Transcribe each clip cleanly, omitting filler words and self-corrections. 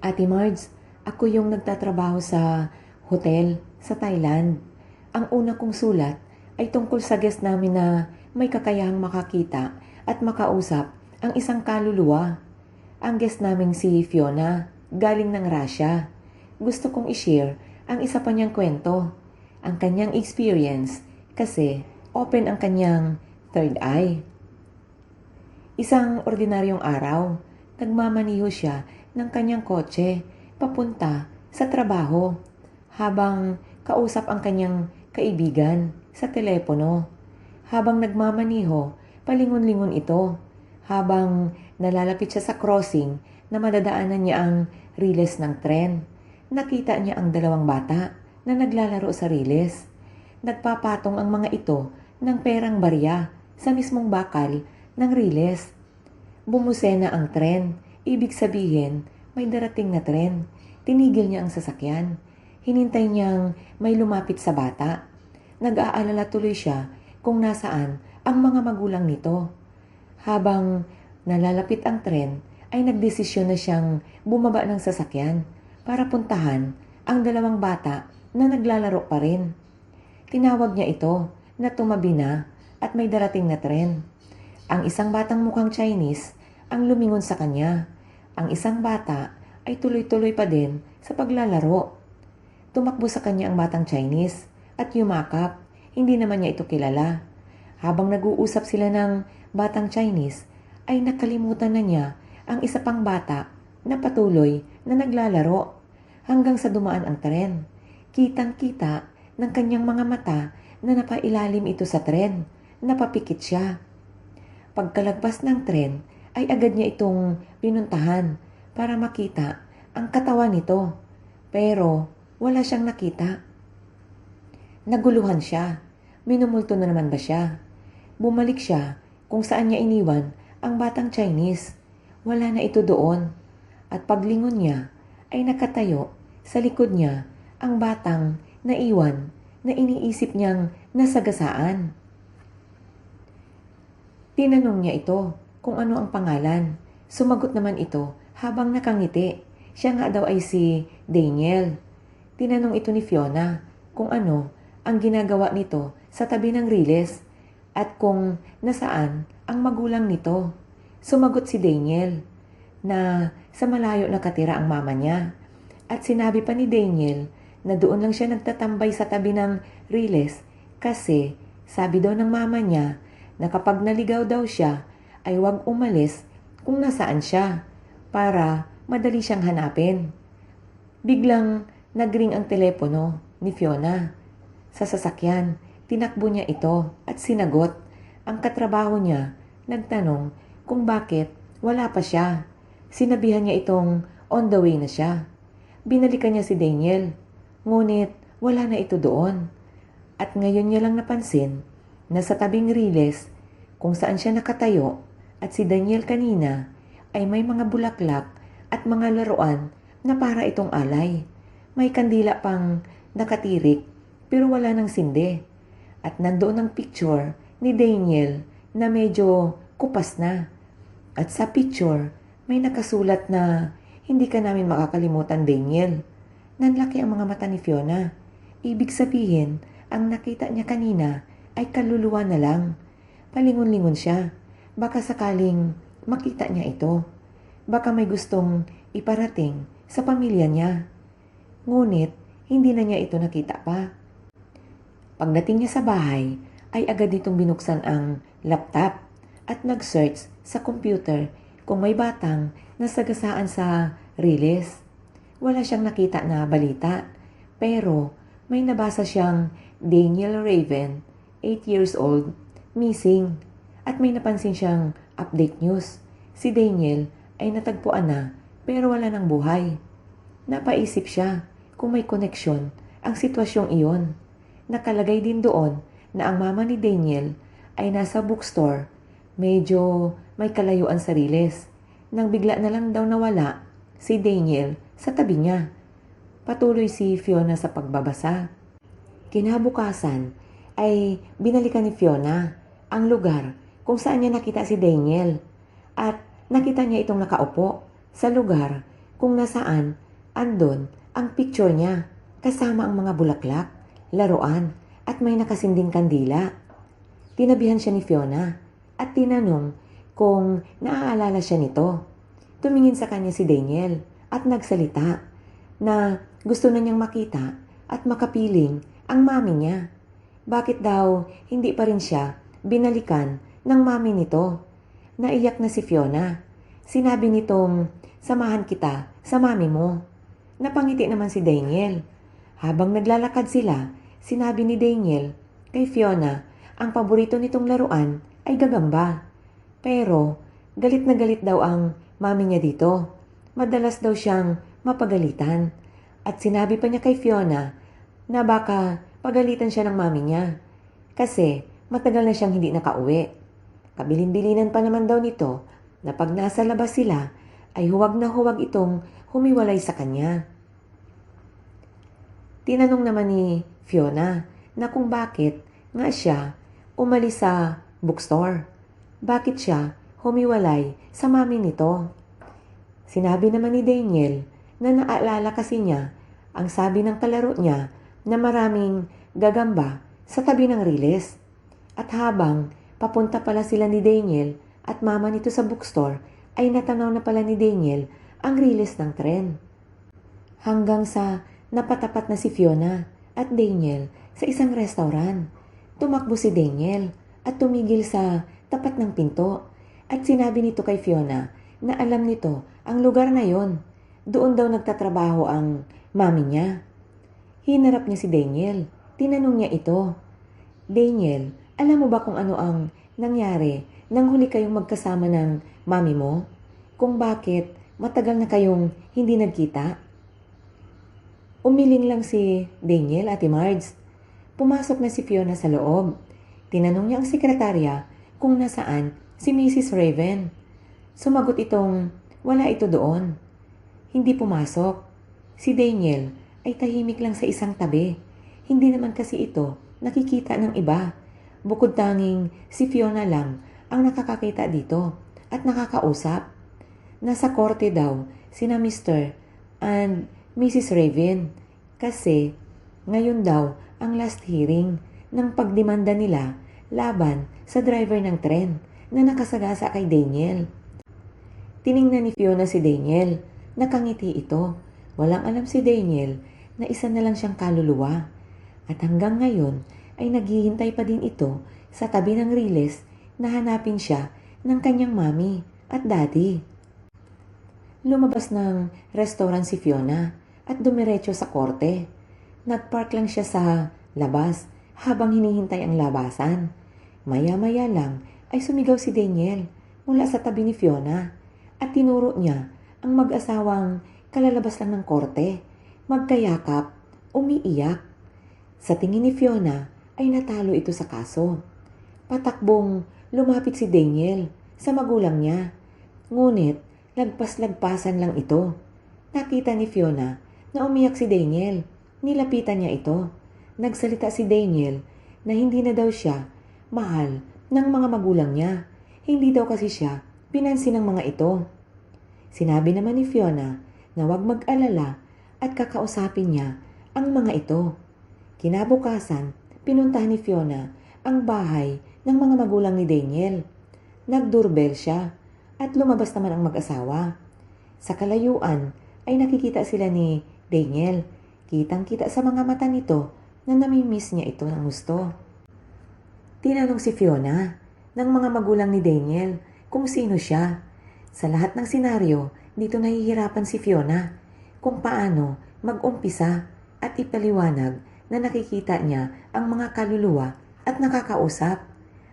Ate Marge, ako yung nagtatrabaho sa hotel sa Thailand. Ang una kong sulat ay tungkol sa guest namin na may kakayahang makakita at makausap ang isang kaluluwa. Ang guest namin si Fiona, galing ng Russia. Gusto kong i-share ang isa pa niyang kwento, ang kanyang experience kasi open ang kanyang third eye. Isang ordinaryong araw, nagmamaniho siya ng kanyang kotse papunta sa trabaho habang kausap ang kanyang kaibigan sa telepono. Habang nagmamaniho, palingon-lingon ito. Habang nalalapit siya sa crossing na madadaanan niya ang riles ng tren, nakita niya ang dalawang bata na naglalaro sa riles. Nagpapatong ang mga ito ng perang barya sa mismong bakal ng riles. Bumusena ang tren. Ibig sabihin, may darating na tren. Tinigil niya ang sasakyan. Hinintay niyang may lumapit sa bata. Nag-aalala tuloy siya kung nasaan ang mga magulang nito. Habang nalalapit ang tren, ay nagdesisyon na siyang bumaba ng sasakyan para puntahan ang dalawang bata na naglalaro pa rin. Tinawag niya ito na tumabi na at may darating na tren. Ang isang batang mukhang Chinese ang lumingon sa kanya. Ang isang bata ay tuloy-tuloy pa din sa paglalaro. Tumakbo sa kanya ang batang Chinese at yumakap. Hindi naman niya ito kilala. Habang nag-uusap sila ng batang Chinese, ay nakalimutan na niya ang isa pang bata na patuloy na naglalaro hanggang sa dumaan ang tren. Kitang-kita ng kanyang mga mata na napailalim ito sa tren. Napapikit siya. Pagkalagpas ng tren, ay agad niya itong pinuntahan para makita ang katawan nito. Pero wala siyang nakita. Naguluhan siya. Minumulto na naman ba siya? Bumalik siya kung saan niya iniwan ang batang Chinese. Wala na ito doon. At paglingon niya ay nakatayo sa likod niya ang batang naiwan na iniisip niyang nasagasaan. Tinanong niya ito kung ano ang pangalan. Sumagot naman ito habang nakangiti. Siya nga daw ay si Daniel. Tinanong ito ni Fiona kung ano ang ginagawa nito sa tabi ng riles at kung nasaan ang magulang nito. Sumagot si Daniel na sa malayo nakatira ang mama niya. At sinabi pa ni Daniel na doon lang siya nagtatambay sa tabi ng riles kasi sabi daw ng mama niya na kapag naligaw daw siya ay huwag umalis kung nasaan siya para madali siyang hanapin. Biglang nagring ang telepono ni Fiona. Sa sasakyan, tinakbo niya ito at sinagot. Ang katrabaho niya nagtanong kung bakit wala pa siya. Sinabihan niya itong on the way na siya. Binalikan niya si Daniel, ngunit wala na ito doon. At ngayon niya lang napansin na sa tabing riles kung saan siya nakatayo at si Daniel kanina ay may mga bulaklak at mga laruan na para itong alay. May kandila pang nakatirik pero wala nang sindi. At nandoon ang picture ni Daniel na medyo kupas na. At sa picture may nakasulat na hindi ka namin makakalimutan, Daniel. Nanlaki ang mga mata ni Fiona. Ibig sabihin, ang nakita niya kanina ay kaluluwa na lang. Palingon-lingon siya. Baka sakaling makita niya ito. Baka may gustong iparating sa pamilya niya. Ngunit, hindi na niya ito nakita pa. Pagdating niya sa bahay, ay agad nitong binuksan ang laptop at nag-search sa computer kung may batang nasagasaan sa riles. Wala siyang nakita na balita, pero may nabasa siyang Daniel Raven, 8 years old, missing. At may napansin siyang update news. Si Daniel ay natagpuan na pero wala ng buhay. Napaisip siya kung may koneksyon ang sitwasyong iyon. Nakalagay din doon na ang mama ni Daniel ay nasa bookstore. Medyo may kalayuan sa riles. Nang bigla na lang daw nawala si Daniel sa tabi niya. Patuloy si Fiona sa pagbabasa. Kinabukasan ay binalikan ni Fiona ang lugar kung saan niya nakita si Daniel at nakita niya itong nakaupo sa lugar kung nasaan andon ang picture niya kasama ang mga bulaklak, laruan at may nakasinding kandila. Tinabihan siya ni Fiona at tinanong kung naaalala siya nito. Tumingin sa kanya si Daniel at nagsalita na gusto na niyang makita at makapiling ang mami niya. Bakit daw hindi pa rin siya binalikan ng mami nito? Naiyak na si Fiona. Sinabi nitong, samahan kita sa mami mo. Napangiti naman si Daniel. Habang naglalakad sila, sinabi ni Daniel kay Fiona ang paborito nitong laruan ay gagamba. Pero galit na galit daw ang mami niya dito. Madalas daw siyang mapagalitan. At sinabi pa niya kay Fiona na baka pagalitan siya ng mami niya kasi matagal na siyang hindi nakauwi. Kabilin-bilinan pa naman daw nito na pag nasa labas sila ay huwag na huwag itong humiwalay sa kanya. Tinanong naman ni Fiona na kung bakit nga siya umalis sa bookstore. Bakit siya humiwalay sa mami nito? Sinabi naman ni Daniel na naalala kasi niya ang sabi ng kalaro niya na maraming gagamba sa tabi ng riles. At habang papunta pala sila ni Daniel at mama nito sa bookstore ay natanaw na pala ni Daniel ang riles ng tren. Hanggang sa napatapat na si Fiona at Daniel sa isang restaurant. Tumakbo si Daniel at tumigil sa tapat ng pinto at sinabi nito kay Fiona na alam nito ang lugar na yon. Doon daw nagtatrabaho ang mami niya. Hinarap niya si Daniel. Tinanong niya ito, Daniel, alam mo ba kung ano ang nangyari nang huli kayong magkasama ng mami mo? Kung bakit matagal na kayong hindi nagkita? Umiling lang si Daniel, Ate Marge. Pumasok na si Fiona sa loob. Tinanong niya ang sekretarya kung nasaan si Mrs. Raven. Sumagot itong wala ito doon. Hindi pumasok. Si Daniel ay tahimik lang sa isang tabi. Hindi naman kasi ito nakikita ng iba. Bukod tanging si Fiona lang ang nakakakita dito at nakakausap. Nasa korte daw sina Mr. and Mrs. Raven kasi ngayon daw ang last hearing ng pagdemanda nila laban sa driver ng tren na nakasagasa kay Daniel. Tiningnan ni Fiona si Daniel. Nakangiti ito. Walang alam si Daniel na isa na lang siyang kaluluwa. At hanggang ngayon ay naghihintay pa din ito sa tabi ng riles na hanapin siya ng kanyang mami at daddy. Lumabas ng restaurant si Fiona at dumiretso sa korte. Nagpark lang siya sa labas habang hinihintay ang labasan. Maya-maya lang ay sumigaw si Daniel mula sa tabi ni Fiona at tinuro niya ang mag-asawang kalalabas lang ng korte, magkayakap, umiiyak. Sa tingin ni Fiona ay natalo ito sa kaso. Patakbong lumapit si Daniel sa magulang niya. Ngunit lagpas-lagpasan lang ito. Nakita ni Fiona na umiyak si Daniel. Nilapitan niya ito. Nagsalita si Daniel na hindi na daw siya mahal ng mga magulang niya. Hindi daw kasi siya pinansin ng mga ito. Sinabi naman ni Fiona na huwag mag-alala at kakausapin niya ang mga ito. Kinabukasan, pinuntahan ni Fiona ang bahay ng mga magulang ni Daniel. Nagdoorbell siya at lumabas naman ang mag-asawa. Sa kalayuan ay nakikita sila ni Daniel. Kitang-kita sa mga mata nito na namimiss niya ito ng gusto. Tinanong si Fiona ng mga magulang ni Daniel kung sino siya. Sa lahat ng senaryo, dito nahihirapan si Fiona kung paano mag-umpisa at ipaliwanag na nakikita niya ang mga kaluluwa at nakakausap.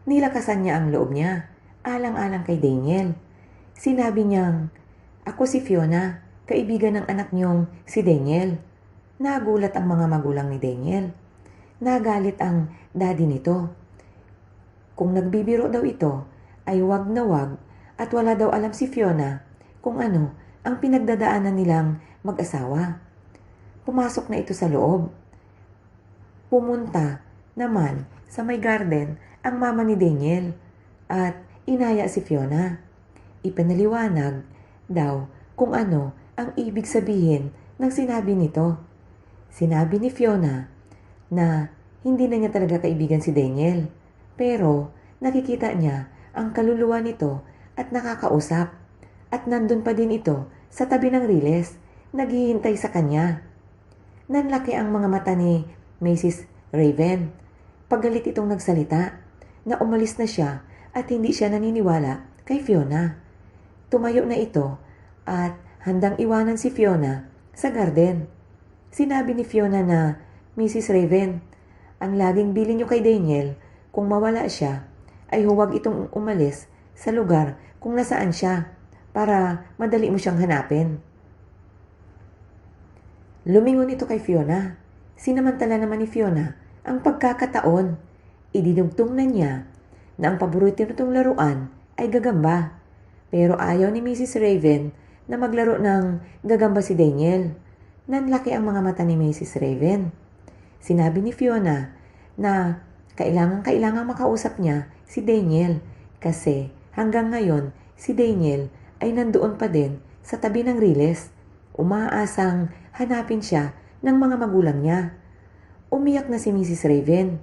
Nilakasan niya ang loob niya, alang-alang kay Daniel. Sinabi niyang, ako si Fiona, kaibigan ng anak niyong si Daniel. Nagulat ang mga magulang ni Daniel. Nagalit ang daddy nito. Kung nagbibiro daw ito, ay wag na wag at wala daw alam si Fiona kung ano ang pinagdadaanan nilang mag-asawa. Pumasok na ito sa loob. Pumunta naman sa may garden ang mama ni Daniel at inaya si Fiona. Ipinaliwanag daw kung ano ang ibig sabihin ng sinabi nito. Sinabi ni Fiona na hindi na niya talaga kaibigan si Daniel. Pero nakikita niya ang kaluluwa nito at nakakausap. At nandun pa din ito sa tabi ng riles, naghihintay sa kanya. Nanlaki ang mga mata ni Mrs. Raven. Pagalit itong nagsalita na umalis na siya at hindi siya naniniwala kay Fiona. Tumayo na ito at handang iwanan si Fiona sa garden. Sinabi ni Fiona na, Mrs. Raven, ang laging bilin niyo kay Daniel kung mawala siya ay huwag itong umalis sa lugar kung nasaan siya para madali mo siyang hanapin. Lumingon ito kay Fiona. Sinamantala naman ni Fiona ang pagkakataon. Idinugtong na niya na ang paborito nitong laruan ay gagamba. Pero ayaw ni Mrs. Raven na maglaro ng gagamba si Daniel. Nanlaki ang mga mata ni Mrs. Raven. Sinabi ni Fiona na kailangang makausap niya si Daniel kasi hanggang ngayon si Daniel ay nandoon pa din sa tabi ng riles. Umaasang hanapin siya ng mga magulang niya. Umiyak na si Mrs. Raven.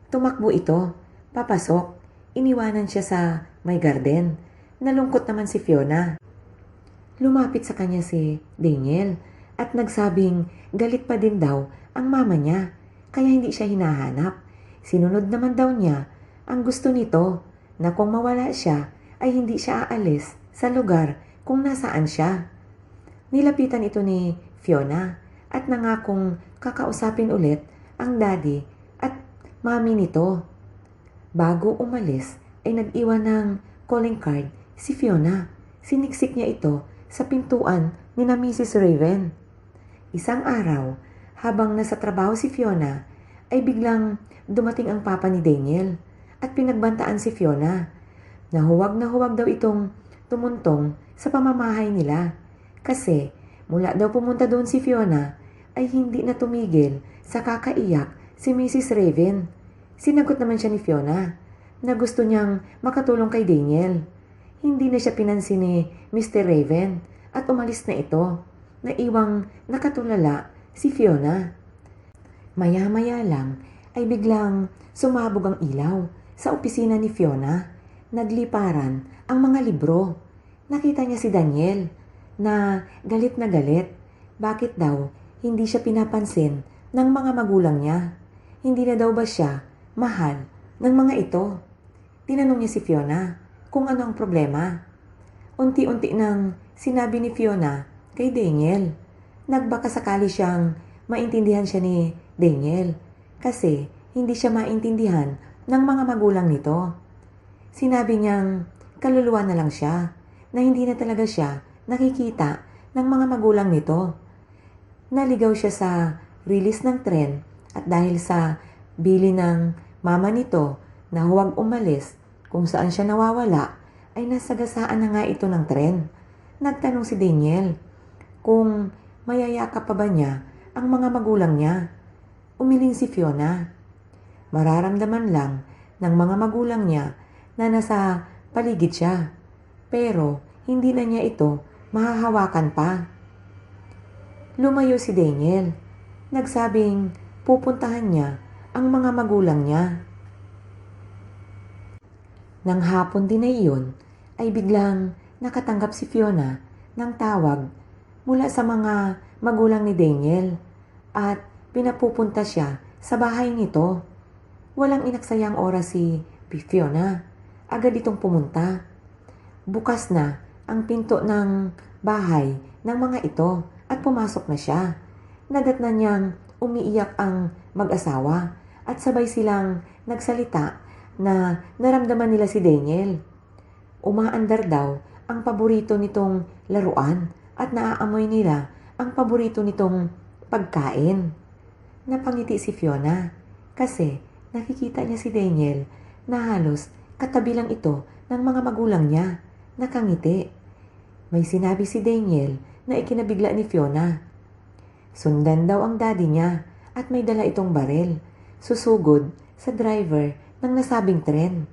Tumakbo ito, papasok, iniwanan siya sa may garden. Nalungkot naman si Fiona. Lumapit sa kanya si Daniel at nagsabing galit pa din daw ang mama niya kaya hindi siya hinahanap. Sinunod naman daw niya ang gusto nito na kung mawala siya ay hindi siya aalis sa lugar kung nasaan siya. Nilapitan ito ni Fiona at nangakong kakausapin ulit ang daddy at mami nito. Bago umalis ay nag-iwan ng calling card si Fiona. Siniksik niya ito sa pintuan ni na Mrs. Raven. Isang araw, habang nasa trabaho si Fiona, ay biglang dumating ang papa ni Daniel at pinagbantaan si Fiona na huwag daw itong tumuntong sa pamamahay nila kasi mula daw pumunta doon si Fiona ay hindi na tumigil sa kakaiyak si Mrs. Raven. Sinagot naman siya ni Fiona na gusto niyang makatulong kay Daniel. Hindi na siya pinansin ni Mr. Raven at umalis na ito. Naiwang nakatulala si Fiona. Maya-maya lang ay biglang sumabog ang ilaw sa opisina ni Fiona. Nagliparan ang mga libro. Nakita niya si Daniel na galit. Bakit daw hindi siya pinapansin ng mga magulang niya? Hindi na daw ba siya mahal ng mga ito? Tinanong niya si Fiona kung ano ang problema. Unti-unti nang sinabi ni Fiona kay Daniel. Nagbaka sakali siyang maintindihan siya ni Daniel kasi hindi siya maintindihan ng mga magulang nito. Sinabi niyang kaluluwa na lang siya na hindi na talaga siya nakikita ng mga magulang nito. Naligaw siya sa release ng tren at dahil sa bili ng mama nito na huwag umalis kung saan siya nawawala ay nasagasaan na nga ito ng tren. Nagtanong si Daniel kung mayayakap pa ba niya ang mga magulang niya. Umiling si Fiona. Mararamdaman lang ng mga magulang niya na nasa paligid siya. Pero hindi na niya ito mahahawakan pa. Lumayo si Daniel. Nagsabing pupuntahan niya ang mga magulang niya. Nang hapon din na iyon, ay biglang nakatanggap si Fiona ng tawag mula sa mga magulang ni Daniel at pinapupunta siya sa bahay nito. Walang inaksayang oras si Fiona. Agad itong pumunta. Bukas na ang pinto ng bahay ng mga ito at pumasok na siya. Nadatnan niyang umiiyak ang mag-asawa at sabay silang nagsalita na naramdaman nila si Daniel. Umaandar daw ang paborito nitong laruan at naaamoy nila ang paborito nitong pagkain. Napangiti si Fiona kasi nakikita niya si Daniel na halos katabi lang ito ng mga magulang niya. Nakangiti. May sinabi si Daniel na ikinabigla ni Fiona. Sundan daw ang daddy niya at may dala itong barel. Susugod sa driver ng nasabing tren.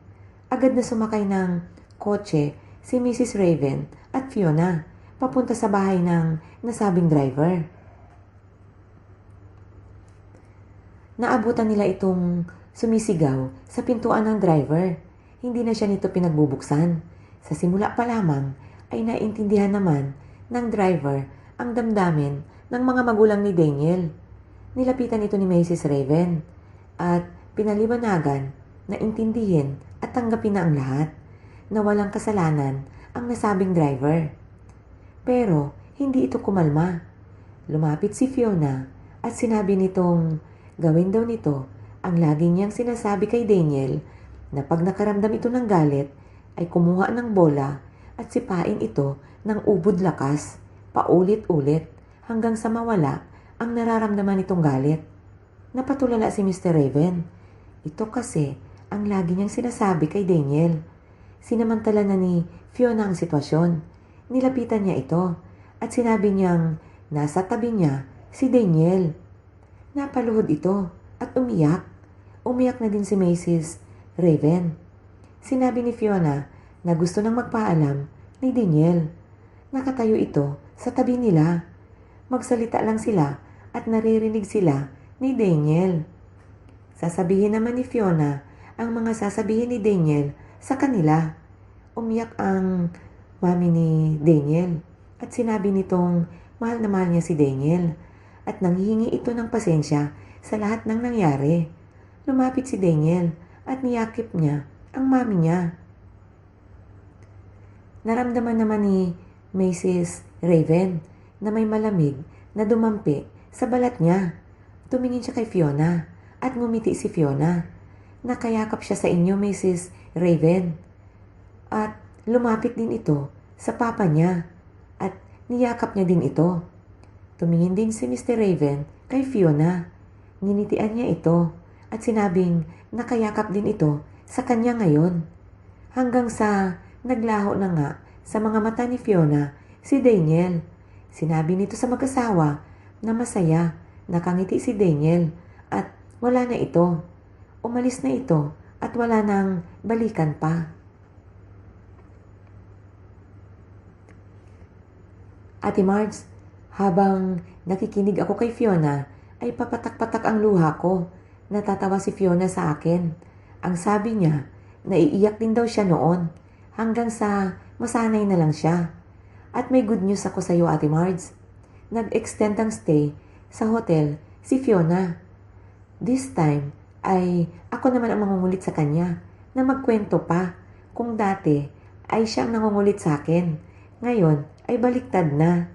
Agad na sumakay ng kotse si Mrs. Raven at Fiona papunta sa bahay ng nasabing driver. Naabutan nila itong sumisigaw sa pintuan ng driver. Hindi na siya nito pinagbubuksan. Sa simula pa lamang ay naintindihan naman ng driver ang damdamin ng mga magulang ni Daniel. Nilapitan ito ni Mrs. Raven at pinaliwanagan na intindihin at tanggapin na ang lahat na walang kasalanan ang nasabing driver. Pero hindi ito kumalma. Lumapit si Fiona at sinabi nitong gawin daw nito ang lagi niyang sinasabi kay Daniel na pag nakaramdam ito ng galit ay kumuha ng bola at sipain ito ng ubod lakas paulit-ulit hanggang sa mawala ang nararamdaman nitong galit. Napatulala si Mr. Raven. Ito kasi ang lagi niyang sinasabi kay Daniel. Sinamantala na ni Fiona ang sitwasyon. Nilapitan niya ito at sinabi niyang nasa tabi niya si Daniel. Napaluhod ito at umiyak. Umiyak na din si Mrs. Raven. Sinabi ni Fiona na gusto nang magpaalam ni Daniel. Nakatayo ito sa tabi nila. Magsalita lang sila at naririnig sila ni Daniel. Sasabihin naman ni Fiona ang mga sasabihin ni Daniel sa kanila. Umiyak ang mami ni Daniel at sinabi nitong mahal na mahal niya si Daniel at nanghihingi ito ng pasensya sa lahat ng nangyari. Lumapit si Daniel at niyakip niya ang mami niya. Naramdaman naman ni Mrs. Raven na may malamig na dumampi sa balat niya. Tumingin siya kay Fiona at ngumiti si Fiona. Nakayakap siya sa inyo, Mrs. Raven. At lumapit din ito sa papa niya at niyakap niya din ito. Tumingin din si Mr. Raven kay Fiona. Nginitian niya ito at sinabing nakayakap din ito sa kanya ngayon. Hanggang sa naglaho na nga sa mga mata ni Fiona si Daniel. Sinabi nito sa mag-asawa na masaya. Nakangiti si Daniel at wala na ito. Umalis na ito at wala nang balikan pa. Ate Marge, habang nakikinig ako kay Fiona, ay papatak-patak ang luha ko. Natatawa si Fiona sa akin. Ang sabi niya, naiiyak din daw siya noon hanggang sa masanay na lang siya. At may good news ako sa iyo, Ate Marge. Nag-extend ang stay sa hotel si Fiona. This time ay ako naman ang mangungulit sa kanya na magkwento pa kung dati ay siya ang nangungulit sa akin. Ngayon ay baliktad na.